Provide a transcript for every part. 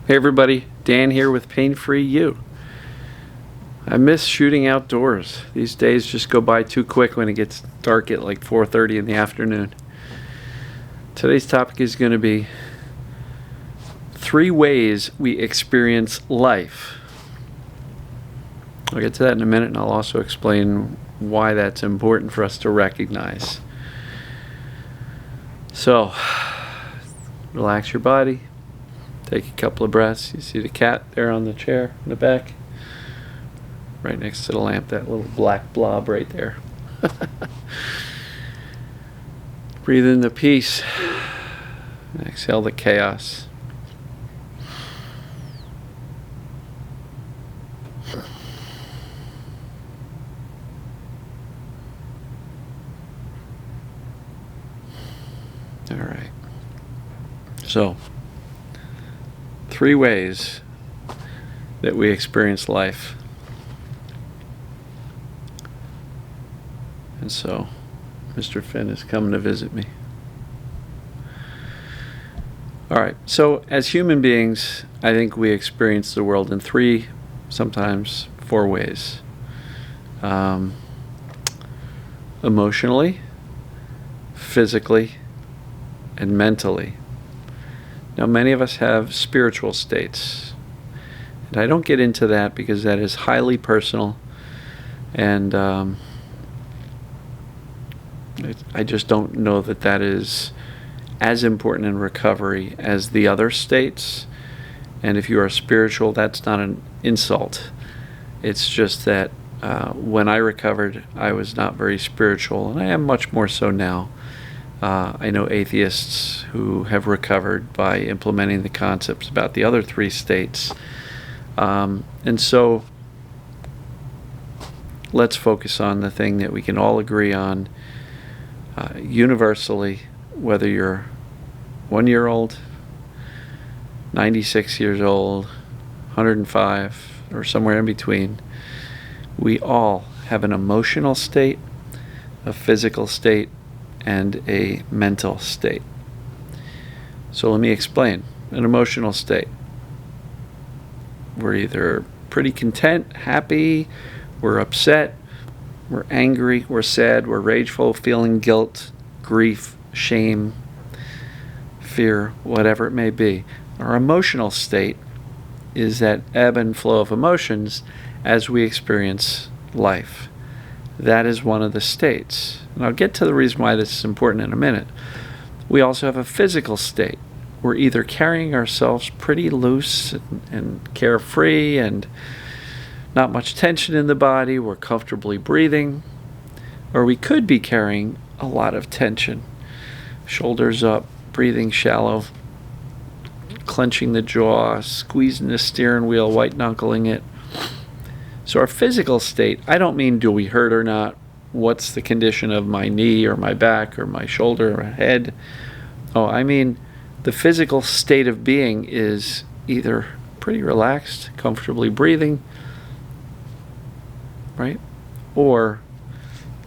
Hey everybody, Dan here with Pain Free You. I miss shooting outdoors. These days just go by too quick when it gets dark at like 4:30 in the afternoon. Today's topic is going to be 3 ways we experience life. I'll get to that in a minute, and I'll also explain why that's important for us to recognize. So, relax your body. Take a couple of breaths. You see the cat there on the chair in the back? Right next to the lamp, that little black blob right there. Breathe in the peace. Exhale the chaos. All right. So, 3 ways that we experience life. And so, Mr. Finn is coming to visit me. All right. So, as human beings, I think we experience the world in 3, sometimes 4 ways. Emotionally, physically, and mentally. Now, many of us have spiritual states, and I don't get into that because that is highly personal, and I just don't know that that is as important in recovery as the other states. And if you are spiritual, that's not an insult. It's just that when I recovered, I was not very spiritual, and I am much more so now. I know atheists who have recovered by implementing the concepts about the other 3 states. And so let's focus on the thing that we can all agree on universally, whether you're 1 year old, 96 years old, 105, or somewhere in between. We all have an emotional state, a physical state, and a mental state. So let me explain. An emotional state. We're either pretty content, happy, we're upset, we're angry, we're sad, we're rageful, feeling guilt, grief, shame, fear, whatever it may be. Our emotional state is that ebb and flow of emotions as we experience life. That is one of the states. And I'll get to the reason why this is important in a minute. We also have a physical state. We're either carrying ourselves pretty loose and carefree and not much tension in the body, we're comfortably breathing, or we could be carrying a lot of tension. Shoulders up, breathing shallow, clenching the jaw, squeezing the steering wheel, white knuckling it. So our physical state, I don't mean do we hurt or not, what's the condition of my knee or my back or my shoulder or head. Oh, I mean the physical state of being is either pretty relaxed, comfortably breathing, right? Or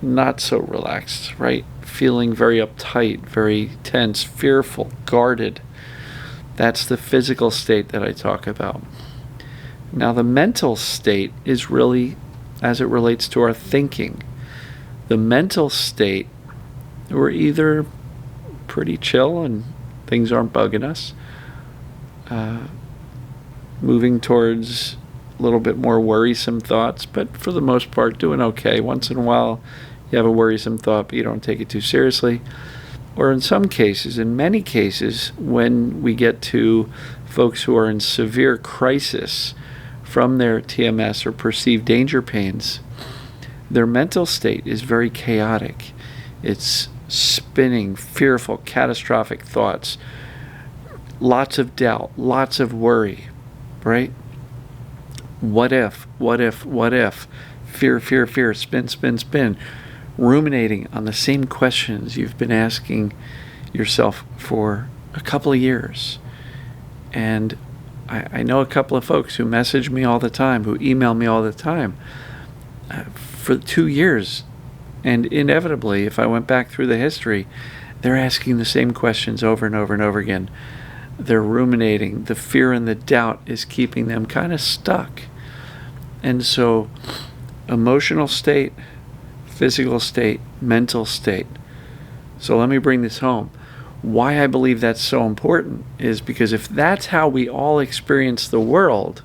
not so relaxed, right? Feeling very uptight, very tense, fearful, guarded. That's the physical state that I talk about. Now, the mental state is really as it relates to our thinking. The mental state, we're either pretty chill and things aren't bugging us, moving towards a little bit more worrisome thoughts, but for the most part doing okay. Once in a while you have a worrisome thought, but you don't take it too seriously. Or in some cases, in many cases, when we get to folks who are in severe crisis from their TMS or perceived danger pains, their mental state is very chaotic. It's spinning, fearful, catastrophic thoughts, lots of doubt, lots of worry, right? What if, what if, what if? Fear, fear, fear, spin, spin, spin. Ruminating on the same questions you've been asking yourself for a couple of years. And I know a couple of folks who message me all the time, who email me all the time, for 2 years. And inevitably, if I went back through the history, they're asking the same questions over and over and over again. They're ruminating. The fear and the doubt is keeping them kind of stuck. And so emotional state, physical state, mental state. So let me bring this home. Why I believe that's so important is because if that's how we all experience the world,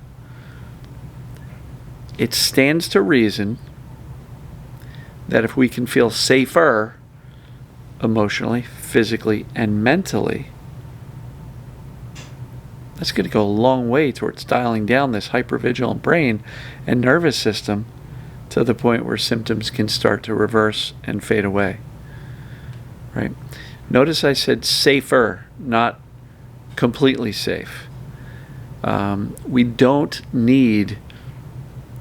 it stands to reason that if we can feel safer emotionally, physically, and mentally, that's going to go a long way towards dialing down this hypervigilant brain and nervous system to the point where symptoms can start to reverse and fade away. Right? Notice I said safer, not completely safe. We don't need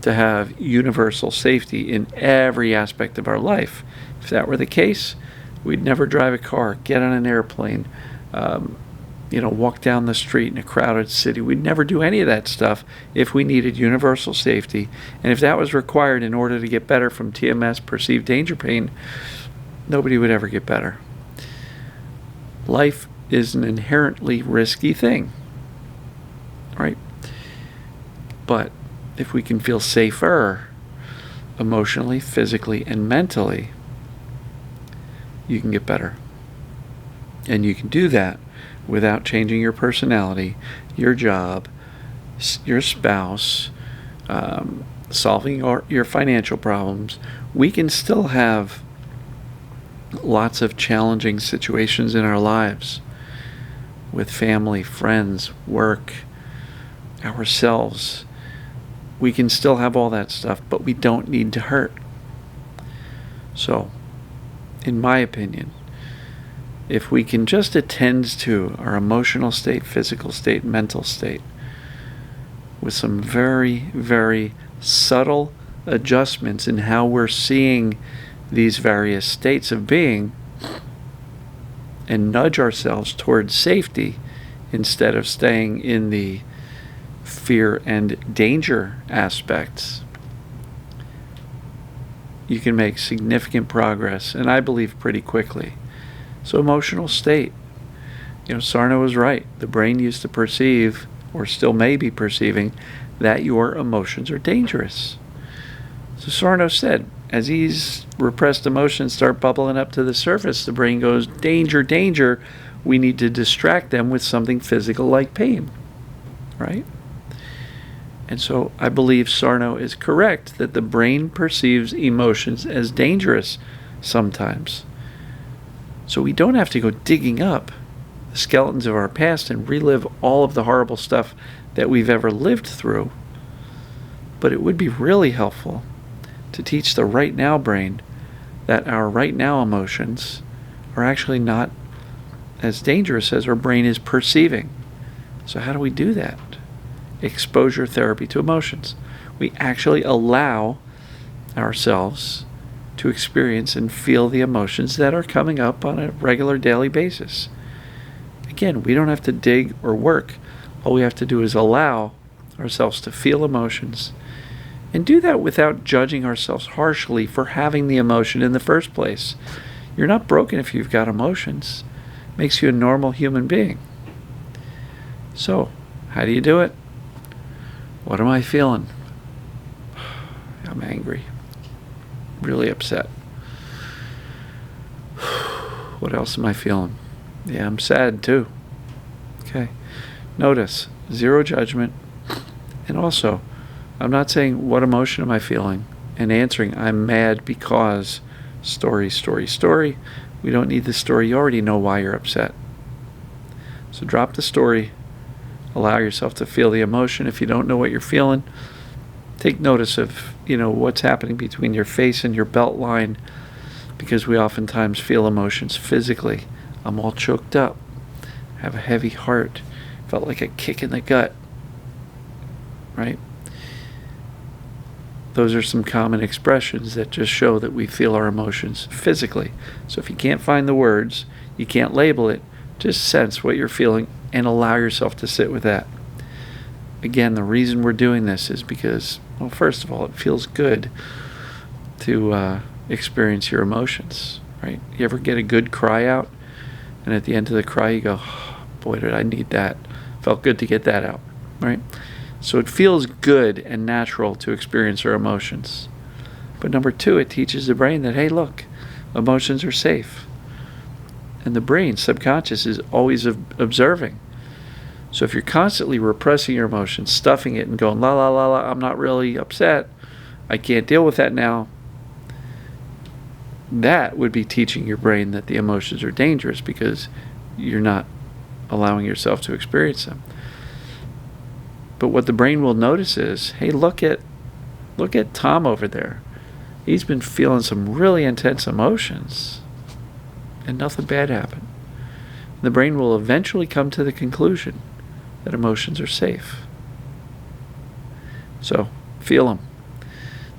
to have universal safety in every aspect of our life. If that were the case, we'd never drive a car, get on an airplane, walk down the street in a crowded city. We'd never do any of that stuff if we needed universal safety. And if that was required in order to get better from TMS, perceived danger pain, nobody would ever get better. Life is an inherently risky thing, right? But if we can feel safer emotionally, physically, and mentally, you can get better. And you can do that without changing your personality, your job, your spouse, solving your financial problems. We can still have lots of challenging situations in our lives with family, friends, work, ourselves. We can still have all that stuff, but we don't need to hurt. So, in my opinion, if we can just attend to our emotional state, physical state, mental state with some very, very subtle adjustments in how we're seeing these various states of being and nudge ourselves towards safety instead of staying in the fear and danger aspects, you can make significant progress, and I believe pretty quickly. So emotional state, Sarno was right. The brain used to perceive, or still may be perceiving, that your emotions are dangerous. So Sarno said, as these repressed emotions start bubbling up to the surface, the brain goes, danger, danger. We need to distract them with something physical like pain, right? And so I believe Sarno is correct that the brain perceives emotions as dangerous sometimes. So we don't have to go digging up the skeletons of our past and relive all of the horrible stuff that we've ever lived through. But it would be really helpful to teach the right now brain that our right now emotions are actually not as dangerous as our brain is perceiving. So how do we do that? Exposure therapy to emotions. We actually allow ourselves to experience and feel the emotions that are coming up on a regular daily basis. Again, we don't have to dig or work. All we have to do is allow ourselves to feel emotions and do that without judging ourselves harshly for having the emotion in the first place. You're not broken if you've got emotions. It makes you a normal human being. So, how do you do it? What am I feeling? I'm angry. Really upset. What else am I feeling? Yeah, I'm sad too. Okay. Notice, zero judgment. And also, I'm not saying what emotion am I feeling and answering I'm mad because story, story, story. We don't need the story. You already know why you're upset. So drop the story. Allow yourself to feel the emotion. If you don't know what you're feeling, take notice of, what's happening between your face and your belt line, because we oftentimes feel emotions physically. I'm all choked up. I have a heavy heart. Felt like a kick in the gut. Right? Those are some common expressions that just show that we feel our emotions physically. So if you can't find the words, you can't label it, just sense what you're feeling and allow yourself to sit with that. Again, the reason we're doing this is because, well, first of all, it feels good to experience your emotions, right? You ever get a good cry out, and at the end of the cry you go, oh, boy, did I need that. Felt good to get that out, right? So it feels good and natural to experience our emotions. But number two, it teaches the brain that, hey, look, emotions are safe. And the brain, subconscious, is always observing. So if you're constantly repressing your emotions, stuffing it and going, la, la, la, la, I'm not really upset, I can't deal with that now, that would be teaching your brain that the emotions are dangerous because you're not allowing yourself to experience them. But what the brain will notice is, hey, look at Tom over there. He's been feeling some really intense emotions and nothing bad happened. The brain will eventually come to the conclusion that emotions are safe. So, feel them.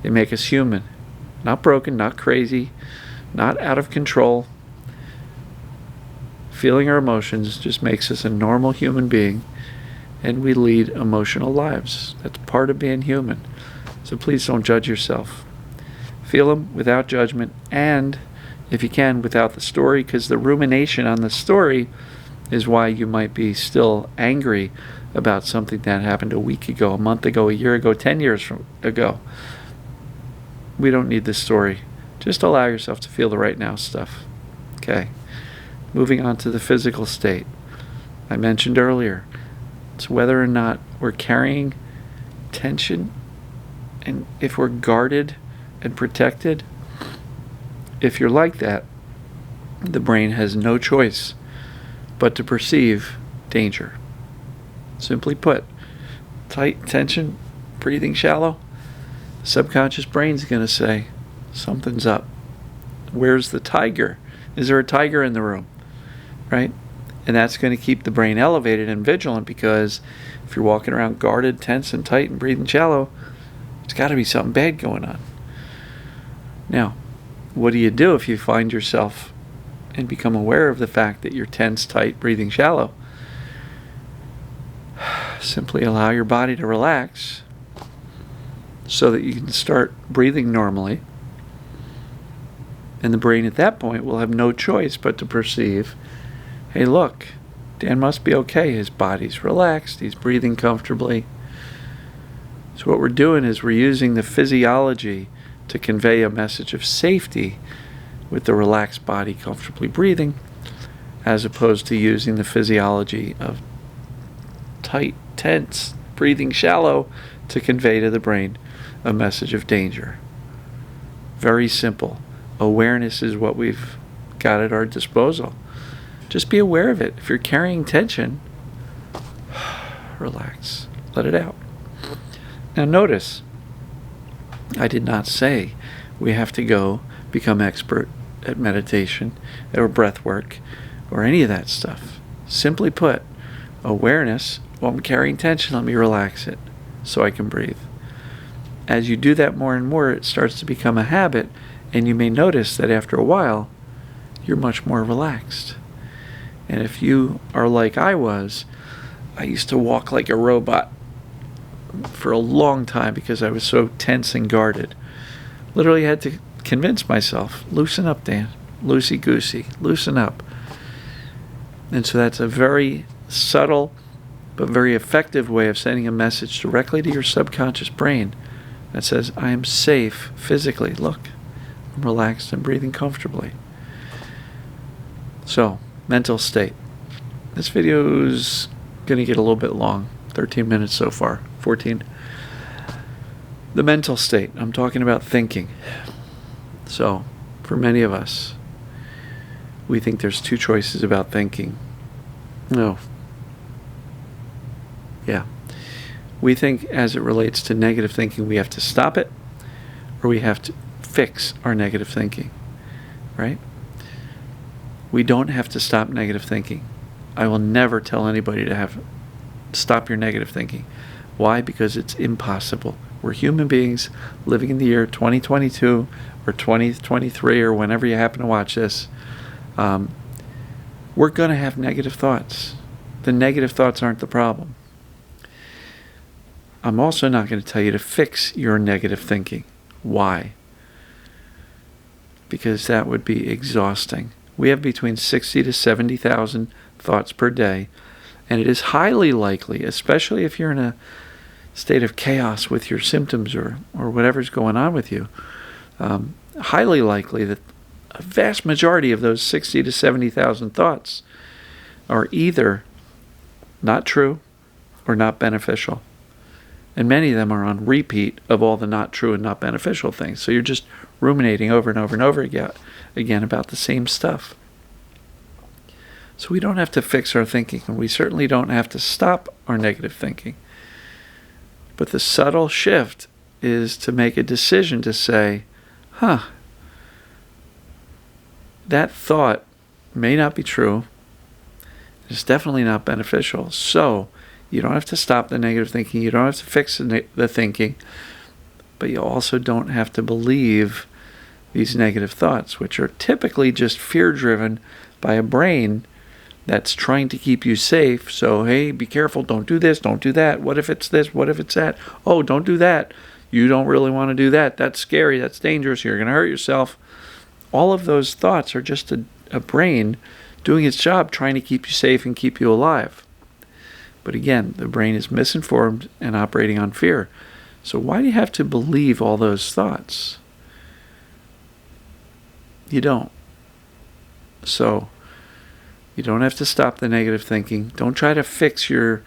They make us human. Not broken, not crazy, not out of control. Feeling our emotions just makes us a normal human being, and we lead emotional lives. That's part of being human. So please don't judge yourself. Feel them without judgment, and if you can, without the story, because the rumination on the story is why you might be still angry about something that happened a week ago, a month ago, a year ago, 10 years ago. We don't need this story. Just allow yourself to feel the right now stuff. Okay. Moving on to the physical state. I mentioned earlier, it's whether or not we're carrying tension, and if we're guarded and protected. If you're like that, the brain has no choice but to perceive danger. Simply put, tight tension, breathing shallow, subconscious brain's going to say, something's up. Where's the tiger? Is there a tiger in the room? Right? And that's going to keep the brain elevated and vigilant, because if you're walking around guarded, tense, and tight and breathing shallow, it's got to be something bad going on. Now, what do you do if you find yourself and become aware of the fact that you're tense, tight, breathing shallow? Simply allow your body to relax so that you can start breathing normally. And the brain at that point will have no choice but to perceive, hey, look, Dan must be okay. His body's relaxed. He's breathing comfortably. So what we're doing is we're using the physiology to convey a message of safety with the relaxed body comfortably breathing, as opposed to using the physiology of tight, tense, breathing shallow to convey to the brain a message of danger. Very simple. Awareness is what we've got at our disposal. Just be aware of it. If you're carrying tension, relax. Let it out. Now notice, I did not say we have to go become expert at meditation or breath work or any of that stuff. Simply put, awareness, well, I'm carrying tension, let me relax it so I can breathe. As you do that more and more, it starts to become a habit, and you may notice that after a while, you're much more relaxed. And if you are like I was, I used to walk like a robot for a long time because I was so tense and guarded. Literally had to convince myself, loosen up, Dan. Loosey-goosey. Loosen up. And so that's a very subtle but very effective way of sending a message directly to your subconscious brain that says, I am safe physically. Look, I'm relaxed and breathing comfortably. So, mental state. This video is going to get a little bit long. 13 minutes so far. 14. The mental state. I'm talking about thinking. So, for many of us, we think there's two choices about thinking. No. Yeah. We think as it relates to negative thinking, we have to stop it, or we have to fix our negative thinking, right? We don't have to stop negative thinking. I will never tell anybody to stop your negative thinking. Why? Because it's impossible. We're human beings living in the year 2022 or 2023 or whenever you happen to watch this. We're going to have negative thoughts. The negative thoughts aren't the problem. I'm also not going to tell you to fix your negative thinking. Why? Because that would be exhausting. We have between 60 to 70,000 thoughts per day. And it is highly likely, especially if you're in a state of chaos with your symptoms or whatever's going on with you, highly likely that a vast majority of those 60 to 70,000 thoughts are either not true or not beneficial. And many of them are on repeat of all the not true and not beneficial things. So you're just ruminating over and over and over again about the same stuff. So we don't have to fix our thinking, and we certainly don't have to stop our negative thinking. But the subtle shift is to make a decision to say, that thought may not be true. It's definitely not beneficial. So you don't have to stop the negative thinking. You don't have to fix the thinking. But you also don't have to believe these negative thoughts, which are typically just fear-driven by a brain that's trying to keep you safe. So, hey, be careful. Don't do this. Don't do that. What if it's this? What if it's that? Oh, don't do that. You don't really want to do that. That's scary. That's dangerous. You're going to hurt yourself. All of those thoughts are just a brain doing its job, trying to keep you safe and keep you alive. But again, the brain is misinformed and operating on fear. So why do you have to believe all those thoughts? You don't. So you don't have to stop the negative thinking. Don't try to fix your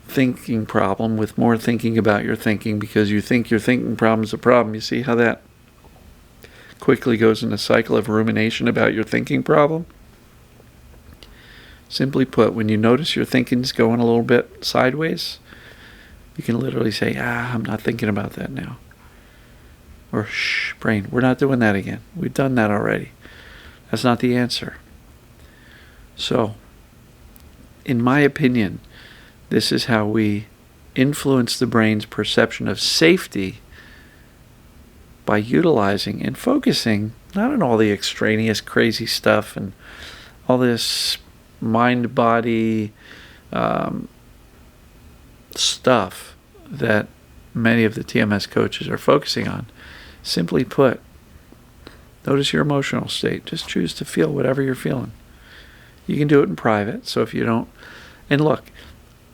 thinking problem with more thinking about your thinking because you think your thinking problem is a problem. You see how that quickly goes in a cycle of rumination about your thinking problem? Simply put, when you notice your thinking's going a little bit sideways, you can literally say, I'm not thinking about that now. Or, shh, brain, we're not doing that again. We've done that already. That's not the answer. So, in my opinion, this is how we influence the brain's perception of safety by utilizing and focusing not on all the extraneous crazy stuff and all this mind-body stuff that many of the TMS coaches are focusing on. Simply put, notice your emotional state. Just choose to feel whatever you're feeling. You can do it in private, so if you don't... And look,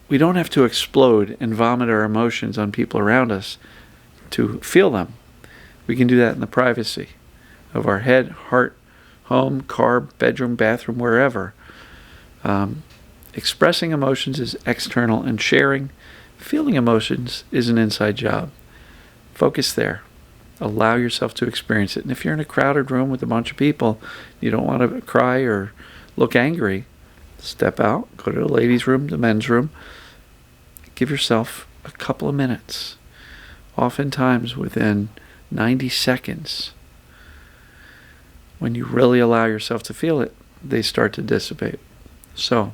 we don't have to explode and vomit our emotions on people around us to feel them. We can do that in the privacy of our head, heart, home, car, bedroom, bathroom, wherever. Expressing emotions is external, and feeling emotions is an inside job. Focus there. Allow yourself to experience it. And if you're in a crowded room with a bunch of people, you don't want to cry or look angry, step out, go to the ladies' room, the men's room. Give yourself a couple of minutes. Oftentimes within 90 seconds, when you really allow yourself to feel it, they start to dissipate. So,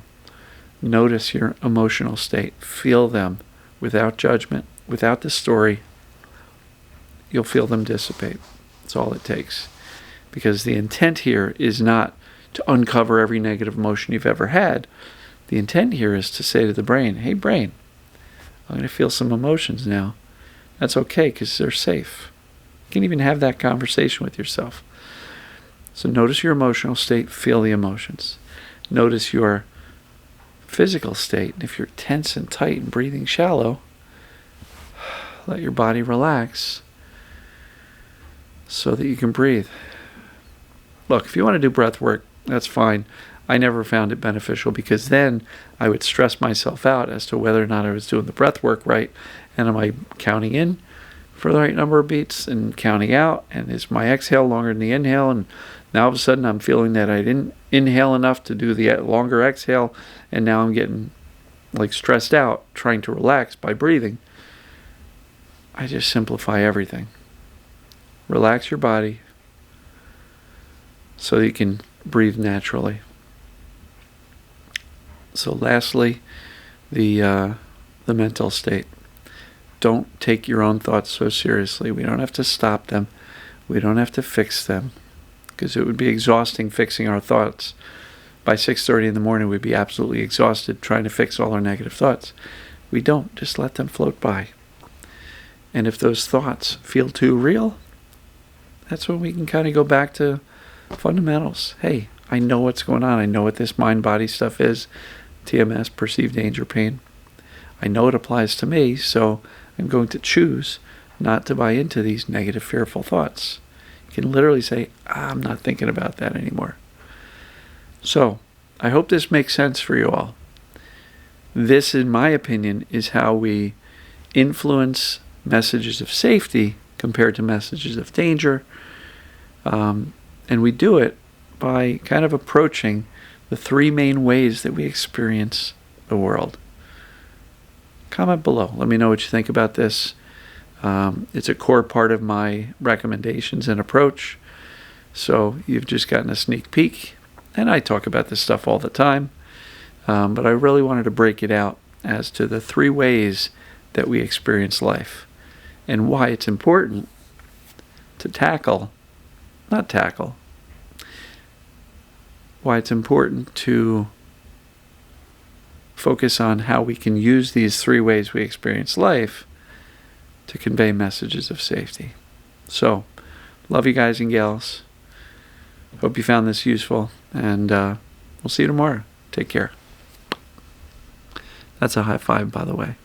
notice your emotional state. Feel them without judgment, without the story. You'll feel them dissipate. That's all it takes. Because the intent here is not to uncover every negative emotion you've ever had. The intent here is to say to the brain, hey brain, I'm going to feel some emotions now. That's okay because they're safe. You can even have that conversation with yourself. So notice your emotional state, feel the emotions. Notice your physical state. If you're tense and tight and breathing shallow, let your body relax so that you can breathe. Look, if you want to do breath work, that's fine. I never found it beneficial because then I would stress myself out as to whether or not I was doing the breath work right. And am I counting in for the right number of beats and counting out? And is my exhale longer than the inhale? And now all of a sudden I'm feeling that I didn't inhale enough to do the longer exhale. And now I'm getting stressed out trying to relax by breathing. I just simplify everything. Relax your body so that you can breathe naturally. So lastly, the mental state. Don't take your own thoughts so seriously. We don't have to stop them. We don't have to fix them because it would be exhausting fixing our thoughts. By 6:30 in the morning, we'd be absolutely exhausted trying to fix all our negative thoughts. We don't. Just let them float by. And if those thoughts feel too real, that's when we can kind of go back to fundamentals. Hey, I know what's going on. I know what this mind-body stuff is. TMS, perceived danger, pain. I know it applies to me, so I'm going to choose not to buy into these negative, fearful thoughts. You can literally say, I'm not thinking about that anymore. So, I hope this makes sense for you all. This, in my opinion, is how we influence messages of safety compared to messages of danger. And we do it by kind of approaching the three main ways that we experience the world. Comment below. Let me know what you think about this. It's a core part of my recommendations and approach. So you've just gotten a sneak peek. And I talk about this stuff all the time. But I really wanted to break it out as to the three ways that we experience life and why it's important to why it's important to focus on how we can use these three ways we experience life to convey messages of safety. So, love you guys and gals. Hope you found this useful, and we'll see you tomorrow. Take care. That's a high five, by the way.